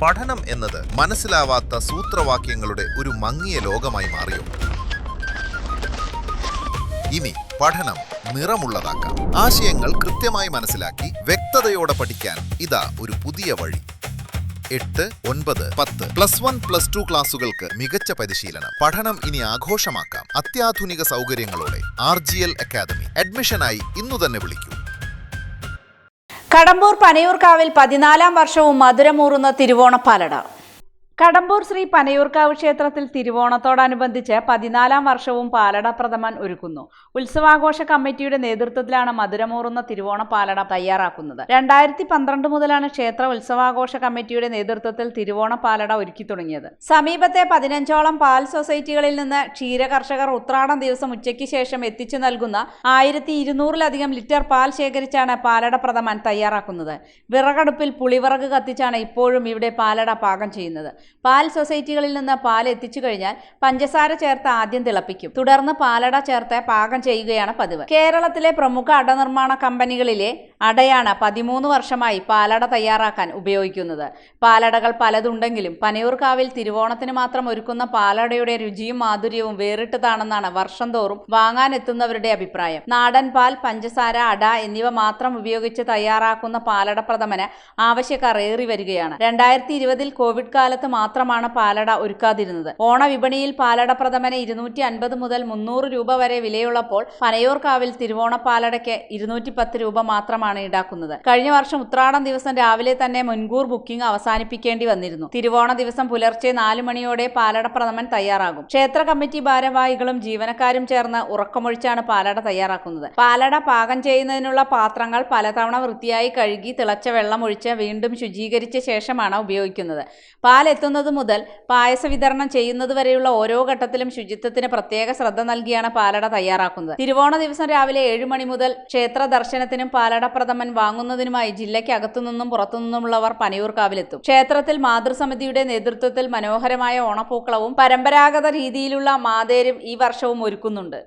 പഠനം എന്നത് മനസ്സിലാവാത്ത സൂത്രവാക്യങ്ങളുടെ ഒരു മങ്ങിയ ലോകമായി മാറിയോ? ഇനി പഠനം നിറമുള്ളതാക്കാം. ആശയങ്ങൾ കൃത്യമായി മനസ്സിലാക്കി വ്യക്തതയോടെ പഠിക്കാൻ ഇതാ ഒരു പുതിയ വഴി. 8, 9, 10 +1, +2 ക്ലാസുകൾക്ക് മികച്ച പരിശീലനം. പഠനം ഇനി ആഘോഷമാക്കാം. അത്യാധുനിക സൗകര്യങ്ങളോടെ RGL അക്കാദമി. അഡ്മിഷനായി ഇന്നു തന്നെ വിളിക്കൂ. കടമ്പൂർ പനയൂർക്കാവിൽ 14ാം വർഷവും മധുരമൂറുന്ന തിരുവോണപ്പാലട. കടമ്പൂർ ശ്രീ പനയൂർക്കാവ് ക്ഷേത്രത്തിൽ തിരുവോണത്തോടനുബന്ധിച്ച് 14ാം വർഷവും പാലട പ്രഥമൻ ഒരുക്കുന്നു. ഉത്സവാഘോഷ കമ്മിറ്റിയുടെ നേതൃത്വത്തിലാണ് മധുരമൂറുന്ന തിരുവോണ പാലട തയ്യാറാക്കുന്നത്. 2012 മുതലാണ് ക്ഷേത്ര ഉത്സവാഘോഷ കമ്മിറ്റിയുടെ നേതൃത്വത്തിൽ തിരുവോണ പാലട ഒരുക്കി തുടങ്ങിയത്. സമീപത്തെ 15ഓളം പാൽ സൊസൈറ്റികളിൽ നിന്ന് ക്ഷീര കർഷകർ ഉത്രാടം ദിവസം ഉച്ചയ്ക്ക് ശേഷം എത്തിച്ചു നൽകുന്ന 1200-ലധികം ലിറ്റർ പാൽ ശേഖരിച്ചാണ് പാലട പ്രഥമൻ തയ്യാറാക്കുന്നത്. വിറകടുപ്പിൽ പുളിവിറക് കത്തിച്ചാണ് ഇപ്പോഴും ഇവിടെ പാലട പാകം ചെയ്യുന്നത്. പാൽ സൊസൈറ്റികളിൽ നിന്ന് പാൽ എത്തിച്ചു കഴിഞ്ഞാൽ പഞ്ചസാര ചേർത്ത് ആദ്യം തിളപ്പിക്കും. തുടർന്ന് പാലട ചേർത്ത് പാകം ചെയ്യുകയാണ് പതിവ്. കേരളത്തിലെ പ്രമുഖ അട നിർമ്മാണ കമ്പനികളിലെ അടയാണ് 13 വർഷമായി പാലട തയ്യാറാക്കാൻ ഉപയോഗിക്കുന്നത്. പാലടകൾ പലതുണ്ടെങ്കിലും പനയൂർക്കാവിൽ തിരുവോണത്തിന് മാത്രം ഒരുക്കുന്ന പാലടയുടെ രുചിയും മാധുര്യവും വേറിട്ടതാണെന്നാണ് വർഷം തോറും വാങ്ങാനെത്തുന്നവരുടെ അഭിപ്രായം. നാടൻ പാൽ, പഞ്ചസാര, അട എന്നിവ മാത്രം ഉപയോഗിച്ച് തയ്യാറാക്കുന്ന പാലട പ്രഥമന് ആവശ്യക്കാർ ഏറി വരികയാണ്. 2020 കോവിഡ് കാലത്ത് മാത്രമാണ് പാലട ഒരുക്കാതിരുന്നത്. ഓണവിപണിയിൽ പാലട പ്രഥമന് 250 മുതൽ 300 രൂപ വരെ വിലയുള്ളപ്പോൾ പനയൂർക്കാവിൽ തിരുവോണ പാലടയ്ക്ക് 210 രൂപ മാത്രമാണ് ഈടാക്കുന്നത്. കഴിഞ്ഞ വർഷം ഉത്രാടം ദിവസം രാവിലെ തന്നെ മുൻകൂർ ബുക്കിംഗ് അവസാനിപ്പിക്കേണ്ടി വന്നിരുന്നു. തിരുവോണ ദിവസം പുലർച്ചെ 4 മണിയോടെ പാലട പ്രഥമൻ തയ്യാറാകും. ക്ഷേത്ര കമ്മിറ്റി ഭാരവാഹികളും ജീവനക്കാരും ചേർന്ന് ഉറക്കമൊഴിച്ചാണ് പാലട തയ്യാറാക്കുന്നത്. പാലട പാകം ചെയ്യുന്നതിനുള്ള പാത്രങ്ങൾ പലതവണ വൃത്തിയായി കഴുകി തിളച്ച വെള്ളം ഒഴിച്ച് വീണ്ടും ശുചീകരിച്ച ശേഷമാണ് ഉപയോഗിക്കുന്നത്. പാൽ എത്തുന്നത് മുതൽ പായസ വിതരണം ചെയ്യുന്നത് വരെയുള്ള ഓരോ ഘട്ടത്തിലും ശുചിത്വത്തിന് പ്രത്യേക ശ്രദ്ധ നൽകിയാണ് പാലട തയ്യാറാക്കുന്നത്. തിരുവോണ ദിവസം രാവിലെ 7 മണി മുതൽ ക്ഷേത്ര ദർശനത്തിനും പാലട പ്രഥമൻ വാങ്ങുന്നതിനുമായി ജില്ലയ്ക്ക് അകത്തുനിന്നും പുറത്തുനിന്നുമുള്ളവർ പനയൂർക്കാവിലെത്തും. ക്ഷേത്രത്തിൽ മാതൃസമിതിയുടെ നേതൃത്വത്തിൽ മനോഹരമായ ഓണപ്പൂക്കളവും പരമ്പരാഗത രീതിയിലുള്ള മാതേരും ഈ വർഷവും ഒരുക്കുന്നുണ്ട്.